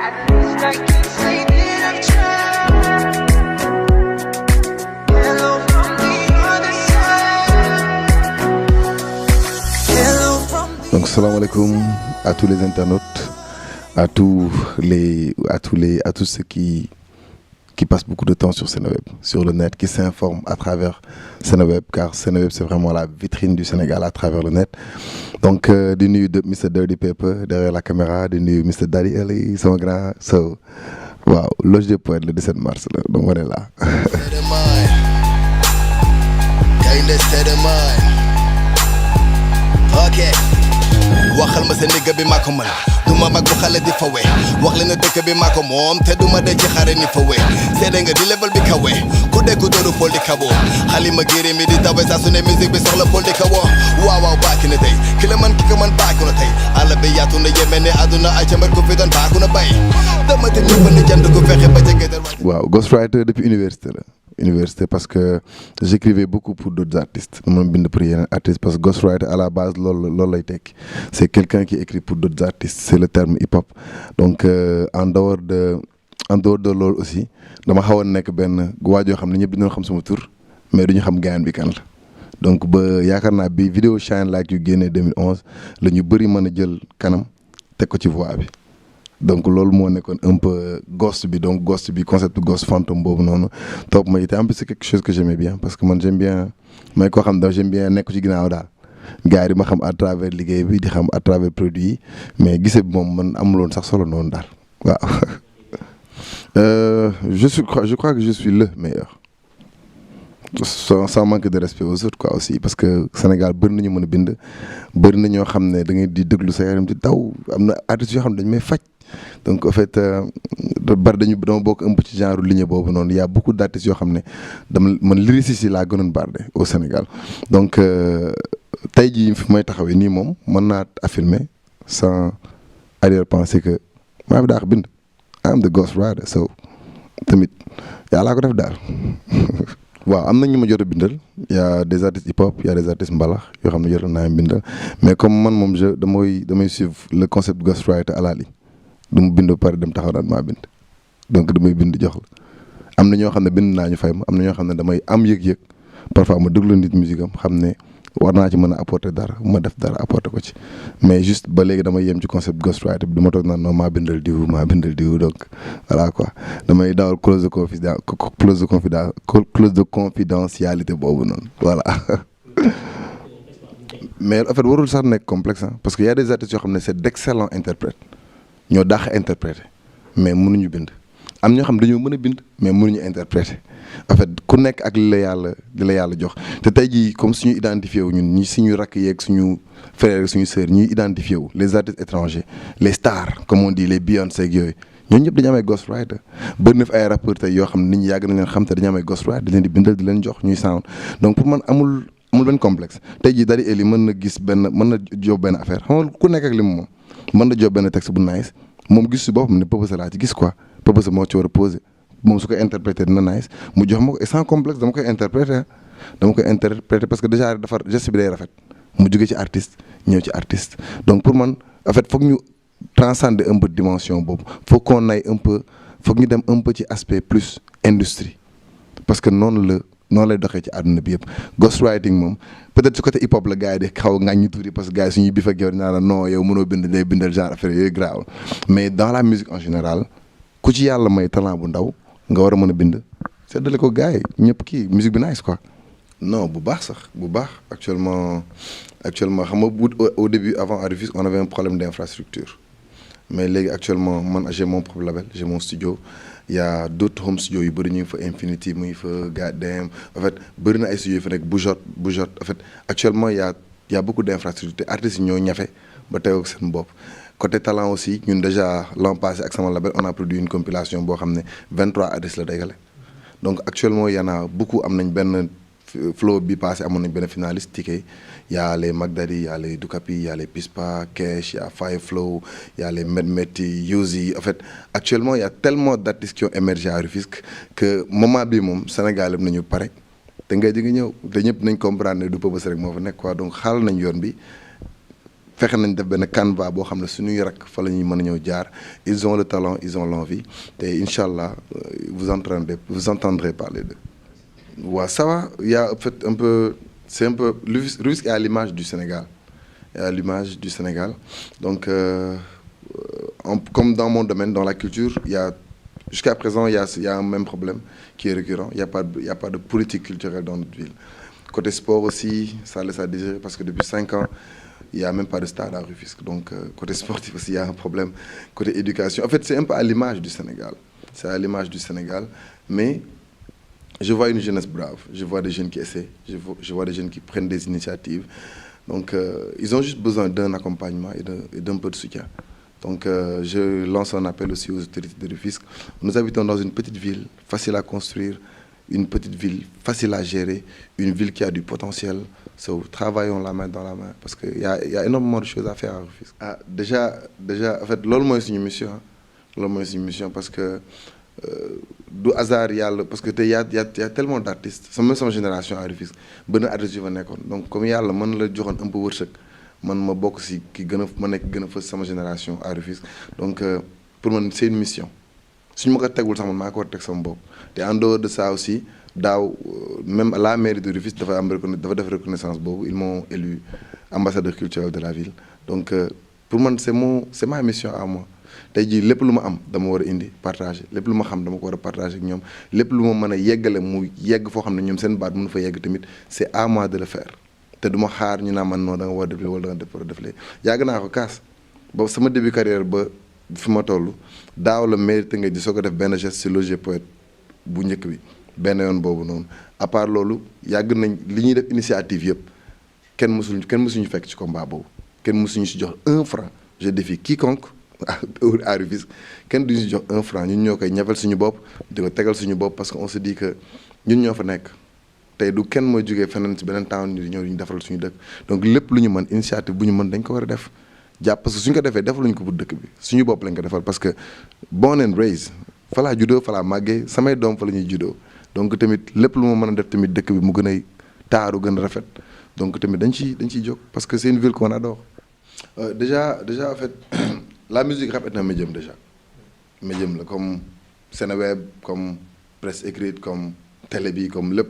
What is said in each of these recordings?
At least I can say that I've tried. Hello from the other side. Hello from the Donc salam alaikum à tous les internautes, à tous ceux qui passent beaucoup de temps sur Seneweb, sur le net, qui s'informent à travers Seneweb, car Seneweb c'est vraiment la vitrine du Sénégal à travers le net. Donc di nuyu Mr Dirty Paper derrière la caméra, di nuyu Mr Daddy Ellie sama grand so waaw loge des poètes le 17 mars la donc on est là. Okay. waxal ma sa nigga bi maa ko mën duma mag bu xale di fawe wax leen na dëkk bi maa ko moom te duma de ci xare ni fawe seede nga di level bi kawe ku déggu dooru pol di kabo xalima géri mi di tawe saa su ne musique bi soxla pol di kawo waaw waaw baaki na tey ki la man ki ko man baaku na tey àll bi yaatu na yeme ne àdduna ay cambar ko fi doon baaku na bay dama te ñëpp na jënd ko fexe ba ca gédal waaw ghostwriter depuis université la université parce que j'écrivais beaucoup pour d'autres artistes dama bind pour yeneen artistes parce que ghostwriter à la base loolu lay tekki c'est quelqu'un qui écrit pour d'autres artistes c'est le terme hip-hop donc en dehors de loolu aussi dama xawoon nekk benn waajoo xam ne ñëpp dañoo xam sama tur mais duñu xam gaayan bi kan la donc ba yaakaar naa bi vidéo Shine Like yu génnee 2011 la ñu bëri mën a jël kanam teg ko ci voix bi donc loolu moo nekkoon un peu ghost bi donc ghost bi concept ghost fantôme boobu noonu topp ma it en plus c'est quelque chose que j'aimais bien parce que man j'aime bien may koo xam daal j'aime bien nekk ci ginnaaw daal gars yi di ma xam à travers liggéey bi di xam à travers produit yi mais gisee bi moom man amuloon sax solo noonu daal waaw. Je crois que je suis le meilleur sans manque de respect aux autres quoi aussi parce que Sénégal bëri nañu mën a bind bëri na ñoo xam ne da ngay di déglu sa yaram di daw am na artistes yoo xam ne dañu may faj donc en fait bari dama bokk un peu ci genre lignée boobu noonu y a beaucoup d'artistes yoo xam ne man lyriciste yi laa gënoon barde au Sénégal donc tey jii fi may taxawee nii moom mën naa affirmer sans arrière-pensée que maa fi daax bind I am the ghostwriter so tamit yàllaa ko def daal. waaw am na ñu ma jot a bindal y a des artistes hip-hop y a des artistes mbalax yoo xam ne jot naa bindal mais comme man moom damay suivre le concept ghostwriter à la ligne du mu bind ba pare dem taxaw naan maa bind donc damay bind jox la am na ñoo xam ne bind naa ñu fay ma am na ñoo xam ne damay am yëg-yëg parfois ma déglu nit musique am xam ne war naa ci mën a apporter dara ma def dara apporter ko ci mais juste ba léegi damay yem ci concept ghostwriter bi dama toog naan non maa bindal diw donc voilà quoi damay dawal clause de confidentialité boobu noonu voilà. mais en fait warul sax nekk complexe parce que y a des artistes yoo xam ne c'est d'excellents interprètes ñoo dàq interpréter mais mënuñu bind am ñoo xam dañoo mën a bind mais mënuñu interpréter en fait ku nekk ak li la yàlla jox te tey jii comme suñu identifié wu ñun ñi suñu rakk yeeg suñu frère suñu sœur ñuy identifié wu les artistes étrangers les stars comme on dit les Beyoncé ak yooyu ñooñu ñëpp dañu amay ghostwriter bëri na fi ay rappeurs tey yoo xam ne nit ñi yàgg na leen xam te dañu amay ghostwriter di leen di bindal di leen jox ñuy sound donc pour man amul benn complexe tey jii Daddy Ellie mën na job benn affaire xam nga ku nekk ak li mu moom mën na job benn texte bu nice moom gis si boppam ne Peupoe laa ci gis quoi Peupoe moo ci war a posé moom su ko interprété dina nice mu jox ma ko et sans complexe dama koy interpréter parce que déjà dafa geste bi day rafet mu jóge ci artiste ñëw ci artiste donc pour man en fait foog ñu transcender un peu dimension boobu foog qu'on aille un peu foog ñu dem un peu ci aspect plus industrie parce que noonu lay doxee ci àdduna bi yëpp ghostwriting moom peut-être su côté hip hop la gars yi di xaw a ŋàññi tuuti parce que gars yi suñuy bif ak yow dinaa la non yow mënoo bind day bindal genre affaire yooyu grave mais dans la musique en général ku ci yàlla may talent bu ndaw nga war a mën a bind seddale ko gars yi ñëpp kii musique bi nice quoi. non bu baax actuellement xam nga au début avant à Rufisque on avait un problème d'infrastructure mais léegi actuellement man j'ai mon propre label j'ai mon studio il y a d'autres home studios yu bëri ñu ngi fa Infinity mu ngi fa Goddamn en fait bëri na ay studios yu fa nekk bu jot en fait actuellement il y a beaucoup d'infrastructures te artistes yi ñoo ñafe ba teew ak seen bopp. côté talent aussi ñun déjà l'an passé ak sama label on a produit une compilation boo xam ne 23 artistes la dégale donc actuellement y en a beaucoup am nañ benn flow bi passé amoon nañ benn finaliste ticket y a les Magdadi y a les Dukapi y a les Pispa Kesh y a Fireflow y a les Medmeti Yuzi en fait actuellement y a tellement d'artistes qui ont émergé à Rufisque que moment bi moom Sénégal am nañu pare te ngay di nga ñëw te ñëpp nañ comprendre ne du Peupoe rek moo fa nekk quoi donc xaal nañ yoon bi fexe nañ def benn canevas boo xam ne suñuy rak fa la ñuy mën a ñëw jaar ils ont le talent ils ont l'envie te incha allah vous entendrez parler d'eux. waaw ça va il y a en fait un peu c'est un peu Rufisque est à l'image du Sénégal est à l'image du Sénégal donc comme dans mon domaine dans la culture il y a jusqu'à présent il y a un même problème qui est récurrent il y a pas de politique culturelle dans notre ville. Côté sport aussi ça laisse à désirer parce que depuis 5 ans il y a même pas de stade à Rufisque donc côté sportif aussi il y a un problème côté éducation en fait c'est un peu à l'image du Sénégal c'est à l'image du Sénégal mais je vois une jeunesse brave je vois des jeunes qui essaient je vois des jeunes qui prennent des initiatives donc ils ont juste besoin d'un accompagnement et d'un peu de soutien donc je lance un appel aussi aux autorités de Rufisque nous habitons dans une petite ville facile à construire une petite ville facile à gérer une ville qui a du potentiel so travaillons la main dans la main parce que il y a énormément de choses à faire à Rufisque. Déjà en fait loolu mooy suñu mission loolu mooy suñu mission parce que du hasard yàlla parce que tey y a tellement d'artistes sama génération à Rufisque benn artistes yu fa nekkoon donc comme yàlla mën la joxoon un peu wërsëg man ma bokk si ki gën a ma nekk gën a fës sama génération à Rufisque donc pour man c'est une mission suñu ma ko tegul sax man maa ko war a teg sama bopp te en dehors de ça aussi daaw même la mairie de Rufisque dafa def reconnaissance boobu ils m'ont élu ambassadeur culturel de la ville donc pour man c'est ma mission à moi tey jii lépp lu ma am dama war a indi partager lépp lu ma xam dama ko war a partager ak ñoom lépp lu ma mën a yeggale mu yegg foo xam ne ñoom seen baat mënu fa yegg tamit c'est à moi de le faire te du ma xaar ñu naa man non da nga war a def wala da nga def lee yàgg naa ko kaas ba sama début carrière ba fi ma toll daaw la mérite nga di soo ko def benn geste ci logis poète bu njëkk bi benn yoon boobu noonu à part loolu yàgg nañ li ñuy def initiative yëpp kenn mësuñu fekk ci combat boobu kenn mësuñu ci jox 1 franc je défie quiconque à Rufisque kenn duñu ci jox 1 franc ñun ñoo koy ñafal suñu bopp di ko tegal suñu bopp parce que on se dit que ñun ñoo fa nekk tey du kenn mooy jógee feneen ci beneen town ni ñëw ñu defaral suñu dëkk donc lépp lu ñu mën initiative bu ñu mën dañ ko war a def jàpp parce que suñ ko defee defaluñ ko pour dëkk bi suñu bopp lañ ko defal parce que born and raised fa laa juddoo fa laa màggee samay doom fa la ñuy juddoo donc tamit lépp lu ma mën a def tamit dëkk bi mu gën a taaru gën a rafet donc tamit dañ ciy jóg parce que c'est une ville qu'on adore déjà en fait la musique rap est un médium déjà médium la comme Seneweb comme presse écrite comme télé bi comme lépp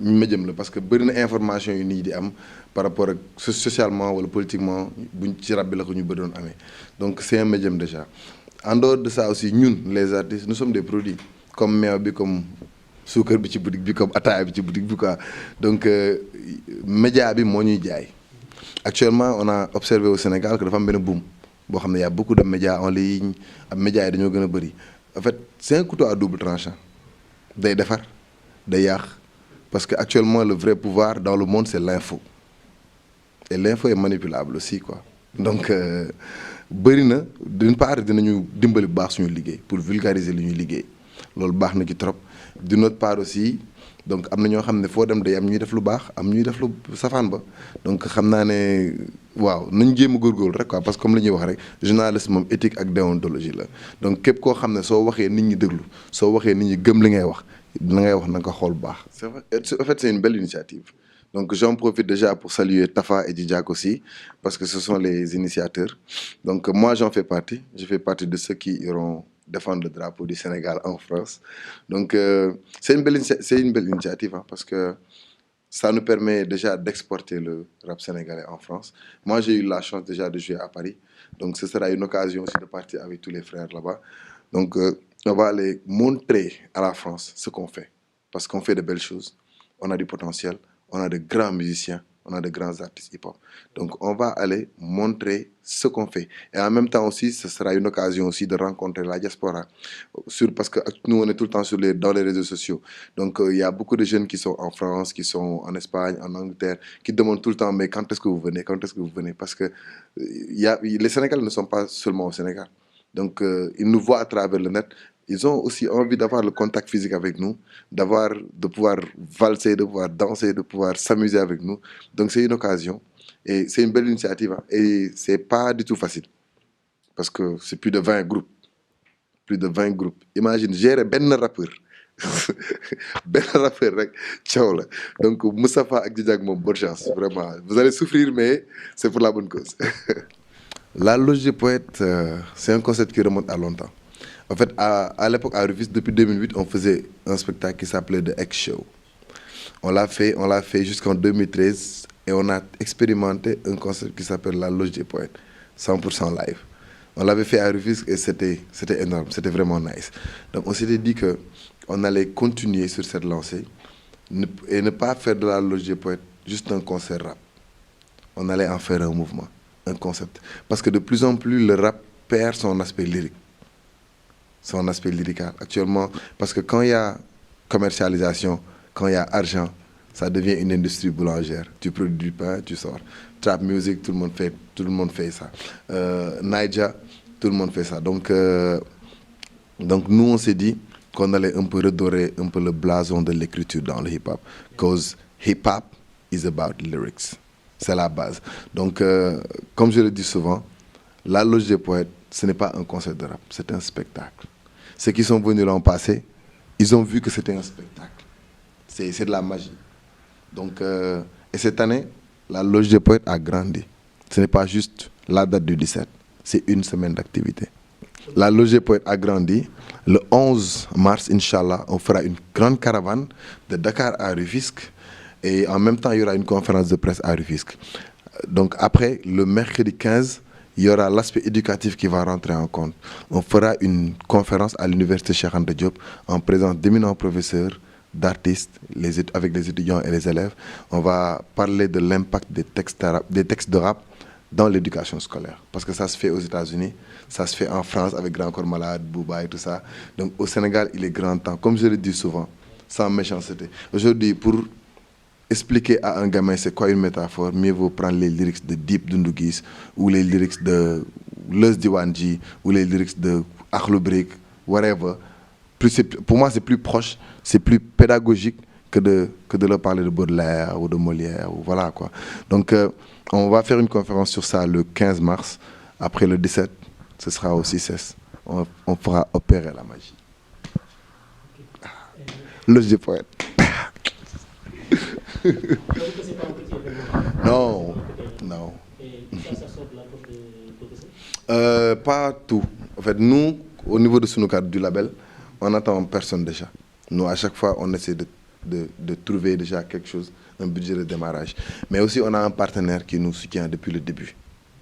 médium la parce que bëri na information yu nit ñi di am par rapport ak socialement wala politiquement buñ ci rab bi la ko ñu bëri doon amee donc c'est un médium déjà en dehors de ça aussi ñun les artistes nous sommes des produits comme meew bi comme suukar bi ci boutique bi comme ataaya bi ci boutique bi quoi donc média bi moo ñuy jaay actuellement on a observé au Sénégal que dafa am benn boom boo xam ne y a beaucoup de médias en ligne ak médias yi dañoo gën a bëri en fait c'est un couteau à double tranchant day defar day yàq parce que actuellement le vrai pouvoir dans le monde c'est l'info et l'info est manipulable aussi quoi donc bëri na d'une part dinañu dimbali bu baax suñu liggéey pour vulgariser li ñuy liggéey loolu baax na ci trop d'une autre part aussi donc am na ñoo xam ne foo dem day am ñuy def lu baax am ñuy def lu safaan ba donc xam naa ne waaw nañ jéem a góorgóorlu rek quoi parce que comme li ñuy wax rek journaliste moom éthique ak déontologie la donc képp koo xam ne soo waxee nit ñi déglu soo waxee nit ñi gëm li ngay wax la ngay wax na nga ko xool bu baax. c'est vrai en fait c'est une belle initiative donc j'en profite déjà pour saluer Tafa et Djidjak aussi parce que ce sont les initiateurs donc moi j'en fais partie je fais partie de ceux qui iront défendre le drapeau du Sénégal en France donc c'est une belle initiative hein, parce que ça nous permet déjà d'exporter le rap sénégalais en France moi j'ai eu la chance déjà de jouer à Paris donc ce sera une occasion aussi de partir avec tous les frères là-bas donc on va aller montrer à la France ce qu'on fait parce qu'on fait de belles choses on a du potentiel on a de grands musiciens on a de grands artistes hip-hop donc on va aller montrer ce qu'on fait et en même temps aussi ce sera une occasion aussi de rencontrer la diaspora parce que nous on est tout le temps dans les réseaux sociaux donc il y a beaucoup de jeunes qui sont en France qui sont en Espagne en Angleterre qui demandent tout le temps mais quand est-ce que vous venez parce que les Sénégalais ne sont pas seulement au Sénégal donc ils nous voient à travers le net ils ont aussi envie d'avoir le contact physique avec nous, de pouvoir valser, de pouvoir danser, de pouvoir s'amuser avec nous. Donc c'est une occasion et c'est une belle initiative hein. Et c'est pas du tout facile parce que c'est plus de 20 groupes. Plus de 20 groupes. Imagine gérer ben rappeur benn rappeur rek coow la donc Moustapha ak Djidiack moom bonne chance vraiment vous allez souffrir mais c'est pour la bonne cause. La loge des poètes c'est un concept qui remonte à longtemps. En fait à l'époque à Rufisque depuis 2008 on faisait un spectacle qui s'appelait The X Show. On l'a fait jusqu'en 2013 et on a expérimenté un concept qui s'appelle la loge des poètes 100% live. On l'avait fait à Rufisque et c'était énorme, c'était vraiment nice. Donc on s'était dit que on allait continuer sur cette lancée et ne pas faire de la loge des poètes juste un concert rap. On allait en faire un mouvement, un concept. Parce que de plus en plus, le rap perd son aspect lyrique, son aspect lyrical. Actuellement, parce que quand il y a commercialisation, quand il y a argent, ça devient une industrie boulangère. Tu produis du pain, tu sors. Trap music, tout le monde fait ça. Naija, tout le monde fait ça. Donc nous, on s'est dit qu'on allait un peu redorer un peu le blason de l'écriture dans le hip-hop. Because hip-hop is about lyrics. C'est la base. Donc, comme je le dis souvent, la loge des poètes, ce n'est pas un concert de rap, c'est un spectacle. Ceux qui sont venus l'an passé, ils ont vu que c'était un spectacle. C'est de la magie. Donc, et cette année, la loge des poètes a grandi. Ce n'est pas juste la date du 17, c'est une semaine d'activité. La loge des poètes a grandi. Le 11 mars, Inch'Allah, on fera une grande caravane de Dakar à Rufisque. Et en même temps, il y aura une conférence de presse à Rufisque. Donc après, le mercredi 15, il y aura l'aspect éducatif qui va rentrer en compte. On fera une conférence à l'université Cheikh Anta Diop en présence d'éminents professeurs, d'artistes, avec les étudiants et les élèves. On va parler de l'impact des textes de rap dans l'éducation scolaire. Parce que ça se fait aux États-Unis, ça se fait en France avec Grand Corps Malade, Booba et tout ça. Donc au Sénégal, il est grand temps, comme je le dis souvent, sans méchanceté. Aujourd'hui, pour expliquer à un gamin c'est quoi une métaphore, mieux vaut prendre les lyrics de Dip Doundou Guiss ou les lyrics de Leuz Diwanji ou les lyrics de Akhlou Brick, whatever. Pour moi, c'est plus proche, c'est plus pédagogique que de leur parler de Baudelaire ou de Molière. Ou voilà, quoi. Donc, on va faire une conférence sur ça le 15 mars. Après le 17, ce sera au 6S. On fera opérer la magie. Loge des poètes. Non. Pas tout. En fait, nous, au niveau de Sunukat, du label, on n'attend personne déjà. Nous, à chaque fois, on essaie de trouver déjà quelque chose, un budget de démarrage. Mais aussi, on a un partenaire qui nous soutient depuis le début.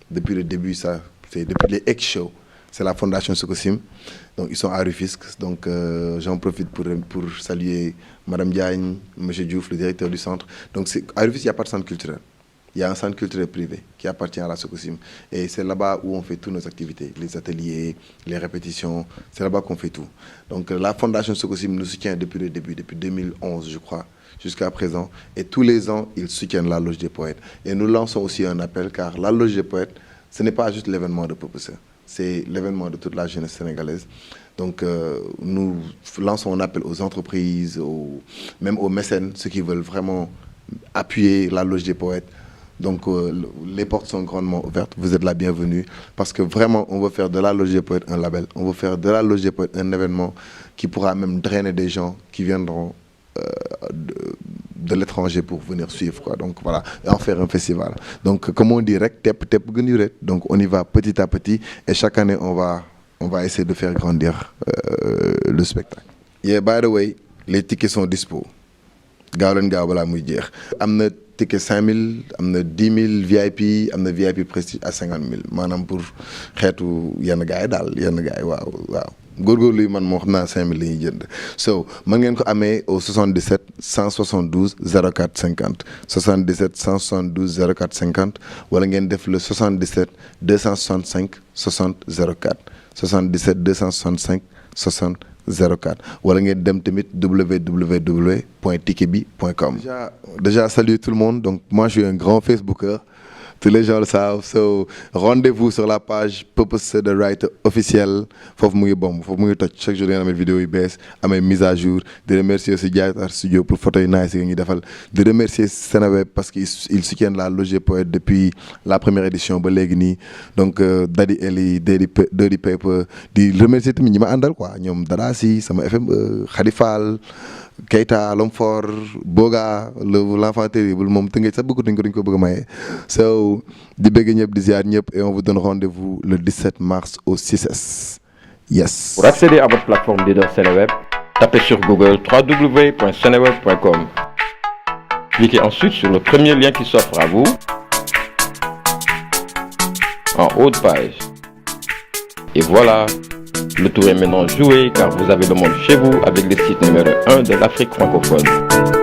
Depuis le début, c'est depuis les X-Shows. C'est la Fondation Sokosim. Donc, ils sont à Rufisque. Donc, j'en profite pour saluer Madame Diagne, M. Diouf, le directeur du centre. Donc, à Rufisque, il n'y a pas de centre culturel. Il y a un centre culturel privé qui appartient à la Sokosim. Et c'est là-bas où on fait toutes nos activités, les ateliers, les répétitions. C'est là-bas qu'on fait tout. Donc, la Fondation Sokosim nous soutient depuis le début, depuis 2011, je crois, jusqu'à présent. Et tous les ans, ils soutiennent la Loge des Poètes. Et nous lançons aussi un appel, car la Loge des Poètes, ce n'est pas juste l'événement de Popousseur. C'est l'événement de toute la jeunesse sénégalaise. Donc, nous lançons un appel aux entreprises, même aux mécènes, ceux qui veulent vraiment appuyer la Loge des Poètes. Donc, les portes sont grandement ouvertes. Vous êtes la bienvenue. Parce que vraiment, on veut faire de la Loge des Poètes un label. On veut faire de la Loge des Poètes un événement qui pourra même drainer des gens qui viendront de l'étranger pour venir suivre, quoi. Donc voilà, et en faire un festival. Donc comme on dit, donc on y va petit à petit et chaque année on va essayer de faire grandir le spectacle. Yeah, by the way, les tickets sont dispo. Gaaw leen gaaw balaa muy jeex. Am na ticket 5000, am na 10 000 VIP, am na VIP prestige à 50 000 maanaam pour xeetu yenn gars yi daal yenn gars yi waaw. góorgóorlu yi man moo xam naa 5000 la ñuy jënd so mën ngeen ko amee au 77 172 04 50 77 172 04 50 wala ngeen def le 77 265 60 04 77 265 60 04 wala ngeen dem tamit www.ticketbi.com. Déjà salut tout le monde, donc moi je suis un grand Facebooker. tous les gens le savent. So rendez-vous sur la page Purpose the Writer officiel foofu mu ngi bomb foofu mu ngi toj chaque jour da ngeen amee vidéo yu bees amee mise à jour di remercier aussi Diatar Studio pour photo yu nice yi ñuy defal di remercier Seneweb parce qu'ils soutiennent la Loge Poète depuis la première édition ba léegi nii donc Daddy Ellie Dirty Paper di remercier tamit ñi ma àndal quoi ñoom Darasi sama FM Khady Fall Keita l'homme fort Boga l'enfant terrible moom tënkee sax bëggatuñ ko dañ ko bëgg a maye so di bëgg ñëpp di ziar ñëpp et on vous donne rendez-vous le 17 mars au 6S. Yes. Pour accéder à votre plateforme leader Seneweb, tapez sur Google www.seneweb.com. Cliquez ensuite sur le premier lien qui s'offre à vous en haut de page. Et voilà, le tour est maintenant joué car vous avez le monde chez vous avec le site numéro 1 de l'Afrique francophone.